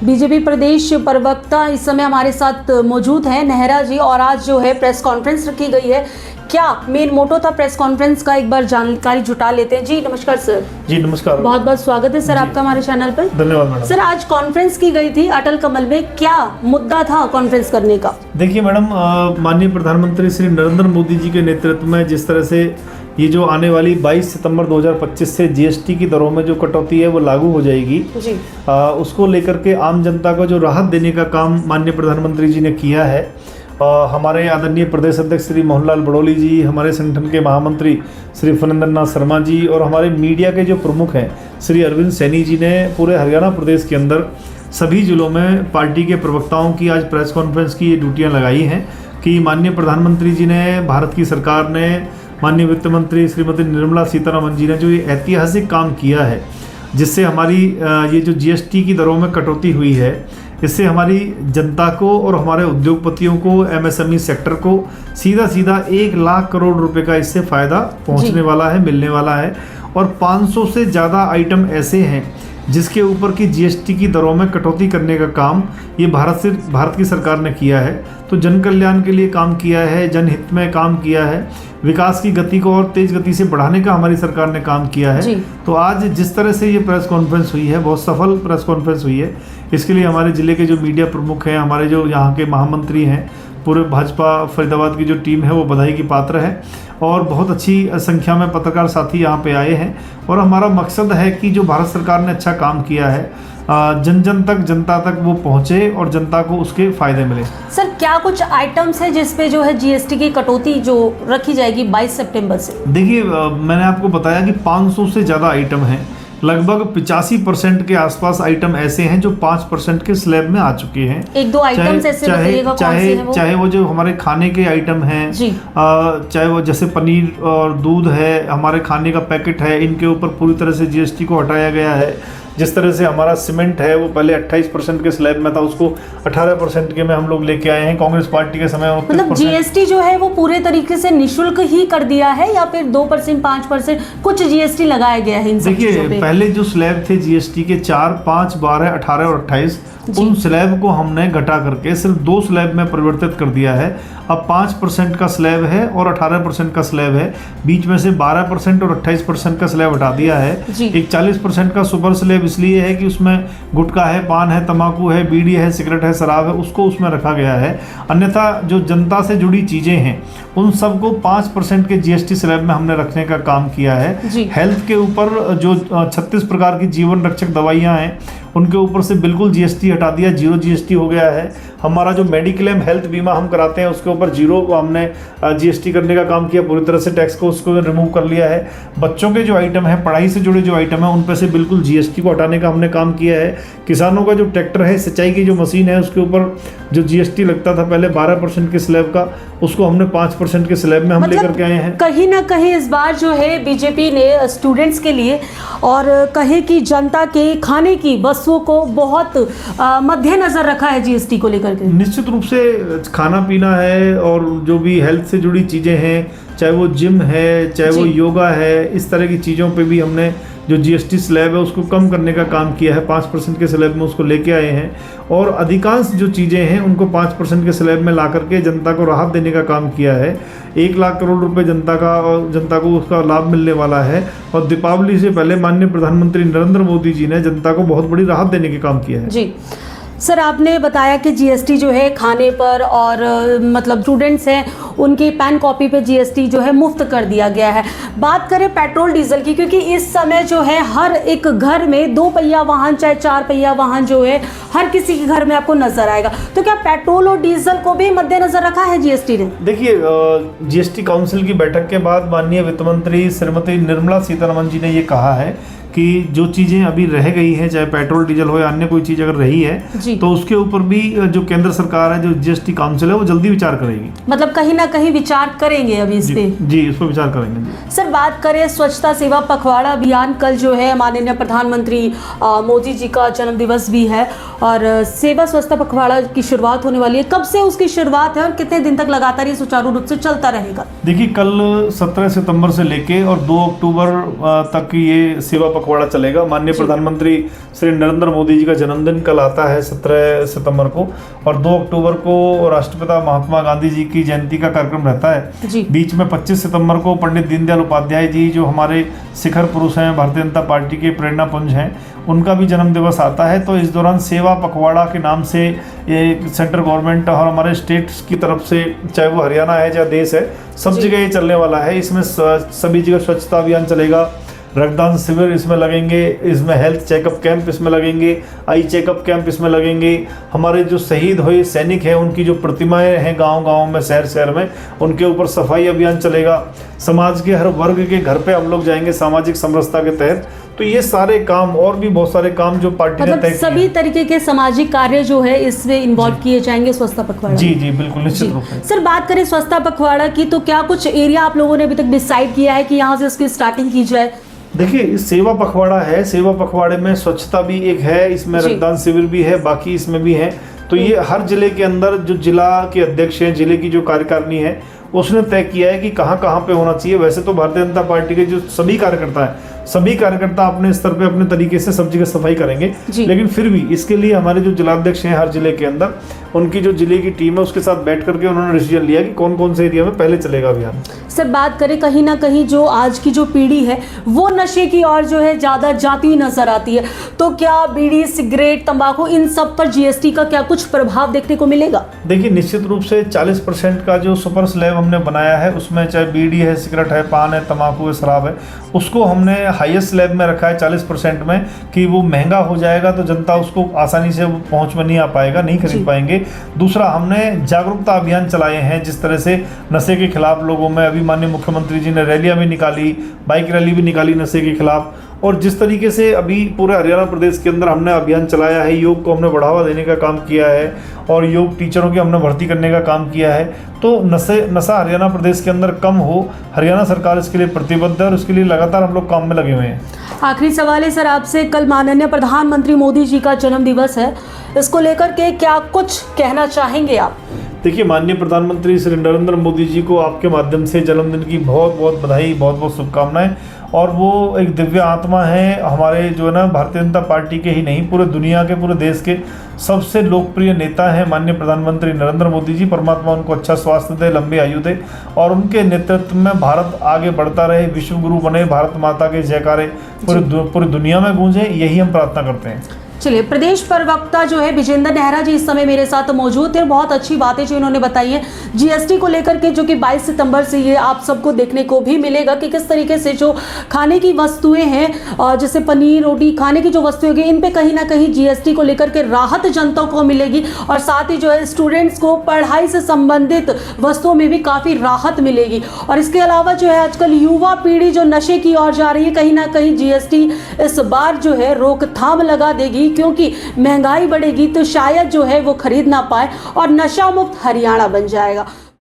BJP प्रदेश प्रवक्ता इस समय हमारे साथ मौजूद हैं, नेहरा जी, और आज जो है प्रेस कॉन्फ्रेंस रखी गई है। क्या मेन मोटो था प्रेस कॉन्फ्रेंस का, एक बार जानकारी जुटा लेते हैं। जी नमस्कार सर। जी नमस्कार, बहुत बहुत स्वागत है सर आपका हमारे चैनल पर। धन्यवाद मैडम। सर आज कॉन्फ्रेंस की गई थी अटल कमल में, क्या मुद्दा था कॉन्फ्रेंस करने का? देखिए मैडम, माननीय प्रधानमंत्री श्री नरेंद्र मोदी जी के नेतृत्व में जिस तरह से ये जो आने वाली 22 सितंबर 2025 से जीएसटी की दरों में जो कटौती है वो लागू हो जाएगी जी। उसको लेकर के आम जनता को जो राहत देने का काम माननीय प्रधानमंत्री जी ने किया है। हमारे आदरणीय प्रदेश अध्यक्ष श्री मोहनलाल बड़ोली जी, हमारे संगठन के महामंत्री श्री फणिंदर नाथ शर्मा जी और हमारे मीडिया के जो प्रमुख हैं श्री अरविंद सैनी जी ने पूरे हरियाणा प्रदेश के अंदर सभी जिलों में पार्टी के प्रवक्ताओं की आज प्रेस कॉन्फ्रेंस की ये ड्यूटियाँ लगाई हैं कि माननीय प्रधानमंत्री जी ने, भारत की सरकार ने, माननीय वित्त मंत्री श्रीमती निर्मला सीतारमण जी ने जो ये ऐतिहासिक काम किया है, जिससे हमारी ये जो जीएसटी की दरों में कटौती हुई है, इससे हमारी जनता को और हमारे उद्योगपतियों को, एमएसएमई सेक्टर को सीधा 1 लाख करोड़ रुपए का इससे फ़ायदा पहुंचने वाला है, मिलने वाला है। और 500 से ज़्यादा आइटम ऐसे हैं जिसके ऊपर की जीएसटी की दरों में कटौती करने का काम ये भारत की सरकार ने किया है। तो जन कल्याण के लिए काम किया है, जनहित में काम किया है, विकास की गति को और तेज गति से बढ़ाने का हमारी सरकार ने काम किया है। तो आज जिस तरह से ये प्रेस कॉन्फ्रेंस हुई है, बहुत सफल प्रेस कॉन्फ्रेंस हुई है। इसके लिए हमारे ज़िले के जो मीडिया प्रमुख हैं, हमारे जो यहाँ के महामंत्री हैं, पूरे भाजपा फरीदाबाद की जो टीम है वो बधाई की पात्र है और बहुत अच्छी संख्या में पत्रकार साथी यहाँ पे आए हैं। और हमारा मकसद है कि जो भारत सरकार ने अच्छा काम किया है, जन जन तक, जनता तक वो पहुँचे और जनता को उसके फ़ायदे मिले। सर क्या कुछ आइटम्स हैं जिस पे जो है जीएसटी की कटौती जो रखी जाएगी 22 सितंबर से? देखिए मैंने आपको बताया कि 500 से ज़्यादा आइटम हैं। लगभग 85% के आसपास आइटम ऐसे हैं जो 5% के स्लैब में आ चुके हैं। एक दो आइटम्स ऐसे बताइएगा कौन से हैं वो? चाहे वो जो हमारे खाने के आइटम हैं, चाहे वो जैसे पनीर और दूध है, हमारे खाने का पैकेट है, इनके ऊपर पूरी तरह से जीएसटी को हटाया गया है। जिस तरह से हमारा सीमेंट है वो पहले 28% के स्लैब में था, उसको 18% के में हम लोग लेके आए हैं। कांग्रेस पार्टी के समय मतलब जीएसटी जो है वो पूरे तरीके से निःशुल्क ही कर दिया है या फिर 2%, 5% कुछ जीएसटी लगाया गया है इन सब चीजों पे? देखिए पहले जो स्लैब थे जीएसटी के 4, 5, 12, 18 और 28, उन स्लैब को हमने घटा करके सिर्फ 2 स्लैब में परिवर्तित कर दिया है। अब 5% का स्लैब है और 18% का स्लैब है। बीच में से 12% और 28% का स्लैब हटा दिया है। एक 40% का सुपर स्लैब इसलिए है कि उसमें गुटखा है, पान है, तंबाकू है, बीड़ी है, सिगरेट है, शराब है, उसको उसमें रखा गया है। अन्यथा जो जनता से जुड़ी चीज़ें हैं उन सबको 5% के जीएसटी स्लैब में हमने रखने का काम किया है। हेल्थ के ऊपर जो 36 प्रकार की जीवन रक्षक दवाइयाँ हैं उनके ऊपर से बिल्कुल जीएसटी हटा दिया, 0 जीएसटी हो गया है। हमारा जो मेडिक्लेम हेल्थ बीमा हम कराते हैं उसके ऊपर 0 हमने जीएसटी करने का काम किया, पूरी तरह से टैक्स को उसको रिमूव कर लिया है। बच्चों के जो आइटम है, पढ़ाई से जुड़े जो आइटम है, उन पर से बिल्कुल जीएसटी को हटाने का हमने काम किया है। किसानों का जो ट्रैक्टर है, सिंचाई की जो मशीन है, उसके ऊपर जो जीएसटी लगता था पहले 12% के स्लैब का, उसको हमने 5% के स्लैब में हम लेकर के आए हैं। कहीं ना कहीं इस बार जो है बीजेपी ने स्टूडेंट्स के लिए और कहे कि जनता के खाने की वस्तुओं को बहुत मद्देनजर रखा है जीएसटी को लेकर के। निश्चित रूप से खाना पीना है और जो भी हेल्थ से जुड़ी चीज़ें हैं, चाहे वो जिम है, चाहे वो योगा है, इस तरह की चीज़ों पे भी हमने जो जीएसटी स्लैब है उसको कम करने का काम किया है। 5% के स्लैब में उसको लेके आए हैं और अधिकांश जो चीज़ें हैं उनको 5% के स्लैब में ला करके जनता को राहत देने का काम किया है। 1 लाख करोड़ रुपए जनता को उसका लाभ मिलने वाला है। और दीपावली से पहले माननीय प्रधानमंत्री नरेंद्र मोदी जी ने जनता को बहुत बड़ी राहत देने का काम किया है। जी सर, आपने बताया कि जीएसटी जो है खाने पर और मतलब स्टूडेंट्स हैं उनकी पैन कॉपी पे जीएसटी जो है मुफ्त कर दिया गया है। बात करें पेट्रोल डीजल की, क्योंकि इस समय जो है हर एक घर में 2 पहिया वाहन चाहे 4 पहिया वाहन जो है हर किसी के घर में आपको नजर आएगा। तो क्या पेट्रोल और डीजल को भी मद्देनजर रखा है जीएसटी ने? देखिए जीएसटी काउंसिल की बैठक के बाद माननीय वित्त मंत्री श्रीमती निर्मला सीतारमण जी ने ये कहा है कि जो चीज़ें अभी रह गई हैं, चाहे पेट्रोल डीजल हो या अन्य कोई चीज़ अगर रही है तो उसके ऊपर भी जो केंद्र सरकार है, जो जीएसटी काउंसिल है, वो जल्दी विचार करेगी। मतलब कहीं ना कहीं विचार करेंगे अभी इस पे? जी इस पर विचार करेंगे। सर बात करें स्वच्छता सेवा पखवाड़ा अभियान, कल जो है माननीय प्रधानमंत्री मोदी जी का जन्म दिवस भी है और सेवा स्वच्छता पखवाड़ा की शुरुआत होने वाली है। कब से उसकी शुरुआत है और कितने दिन तक लगातार ये सुचारू रूप से चलता रहेगा? देखिए कल 17 सितंबर से लेके और 2 अक्टूबर तक ये सेवा पखवाड़ा चलेगा। माननीय प्रधानमंत्री श्री नरेंद्र मोदी जी का जन्मदिन कल आता है 17 सितंबर को, और 2 अक्टूबर को राष्ट्रपिता महात्मा गांधी जी की जयंती का कार्यक्रम रहता है। जी। बीच में 25 सितंबर को पंडित दीनदयाल उपाध्याय जी, जो हमारे शिखर पुरुष हैं, भारतीय जनता पार्टी के प्रेरणा पुंज हैं, उनका भी जन्म दिवस आता है। तो इस दौरान सेवा पखवाड़ा के नाम से ये सेंट्रल गवर्नमेंट और हमारे स्टेट्स की तरफ से, चाहे वो हरियाणा है या देश है, सब जगह ये चलने वाला है। इसमें सभी जगह स्वच्छता अभियान चलेगा, रक्तदान शिविर इसमें लगेंगे, इसमें हेल्थ चेकअप कैंप इसमें लगेंगे, आई चेकअप कैंप इसमें लगेंगे। हमारे जो शहीद हुए सैनिक हैं उनकी जो प्रतिमाएं हैं गांव-गांव में, शहर-शहर में, उनके ऊपर सफाई अभियान चलेगा। समाज के हर वर्ग के घर पे हम लोग जाएंगे सामाजिक समरसता के तहत। तो ये सारे काम और भी बहुत सारे काम जो पार्टी ने तय मतलब किए सभी तरीके के सामाजिक कार्य जो है इसमें इन्वॉल्व किए जाएंगे स्वच्छता पखवाड़ा। जी जी बिल्कुल, निश्चित रूप से। सर, बात करें स्वच्छता पखवाड़ा की, तो क्या कुछ एरिया आप लोगों ने अभी तक डिसाइड किया है कि यहाँ से इसकी स्टार्टिंग की जाए? देखिए, सेवा पखवाड़ा है, सेवा पखवाड़े में स्वच्छता भी एक है, इसमें रक्तदान शिविर भी है, बाकी इसमें भी है। तो ये हर जिले के अंदर जो जिला के अध्यक्ष हैं, जिले की जो कार्यकारिणी है, उसने तय किया है कि कहाँ कहाँ पे होना चाहिए। वैसे तो भारतीय जनता पार्टी के जो सभी कार्यकर्ता हैं, सभी कार्यकर्ता अपने स्तर पे अपने तरीके से सब जगह सफाई करेंगे, लेकिन फिर भी इसके लिए हमारे जो जिलाध्यक्ष हैं हर जिले के अंदर, उनकी जो जिले की टीम है उसके साथ बैठ करके उन्होंने डिसीजन लिया कि कौन कौन से एरिया में पहले चलेगा अभियान। सर, बात करें कहीं ना कहीं जो आज की जो पीढ़ी है वो नशे की ओर जो है ज़्यादा जाती हुई नजर आती है, तो क्या बीड़ी, सिगरेट, तंबाकू, इन सब पर जीएसटी का क्या कुछ प्रभाव देखने को मिलेगा? देखिए, निश्चित रूप से 40% का जो सुपर स्लैब हमने बनाया है, उसमें चाहे बीड़ी है, सिगरेट है, पान है, तंबाकू है, शराब है, उसको हमने हाईएस्ट स्लैब में रखा है 40% में, कि वो महंगा हो जाएगा तो जनता उसको आसानी से पहुंच में नहीं आ पाएगा, नहीं खरीद पाएंगे। दूसरा, हमने जागरूकता अभियान चलाए हैं, जिस तरह से नशे के खिलाफ लोगों में, अभी माननीय मुख्यमंत्री जी ने रैलियां भी निकाली, बाइक रैली भी निकाली नशे के खिलाफ, और जिस तरीके से अभी पूरे हरियाणा प्रदेश के अंदर हमने अभियान चलाया है, योग को हमने बढ़ावा देने का काम किया है और योग टीचरों की हमने भर्ती करने का काम किया है। तो नशा हरियाणा प्रदेश के अंदर कम हो, हरियाणा सरकार इसके लिए प्रतिबद्ध है और उसके लिए लगातार हम लोग काम में लगे हुए हैं। आखिरी सवाल है सर आपसे, कल माननीय प्रधानमंत्री मोदी जी का जन्म दिवस है, इसको लेकर के क्या कुछ कहना चाहेंगे आप? देखिए, माननीय प्रधानमंत्री श्री नरेंद्र मोदी जी को आपके माध्यम से जन्मदिन की बहुत बहुत बधाई, बहुत बहुत शुभकामनाएं। और वो एक दिव्य आत्मा है, हमारे जो है ना भारतीय जनता पार्टी के ही नहीं, पूरे दुनिया के, पूरे देश के सबसे लोकप्रिय नेता हैं माननीय प्रधानमंत्री नरेंद्र मोदी जी। परमात्मा उनको अच्छा स्वास्थ्य दे, लंबी आयु दे, और उनके नेतृत्व में भारत आगे बढ़ता रहे, विश्व गुरु बने, भारत माता के जयकारे पूरी दुनिया में गूंजे, यही हम प्रार्थना करते हैं। चलिए, प्रदेश प्रवक्ता जो है विजेंद्र नेहरा जी इस समय मेरे साथ मौजूद थे। बहुत अच्छी बातें जो इन्होंने बताई है जीएसटी को लेकर के, जो कि 22 सितंबर से ये आप सबको देखने को भी मिलेगा कि किस तरीके से जो खाने की वस्तुएं हैं, जैसे पनीर, रोटी, खाने की जो वस्तुएं होगी, इन पे कहीं ना कहीं जीएसटी को लेकर के राहत जनता को मिलेगी, और साथ ही जो है स्टूडेंट्स को पढ़ाई से संबंधित वस्तुओं में भी काफ़ी राहत मिलेगी। और इसके अलावा जो है आजकल युवा पीढ़ी जो नशे की ओर जा रही है, कहीं ना कहीं जीएसटी इस बार जो है रोकथाम लगा देगी, क्योंकि महंगाई बढ़ेगी तो शायद जो है वो खरीद ना पाए और नशा मुक्त हरियाणा बन जाएगा।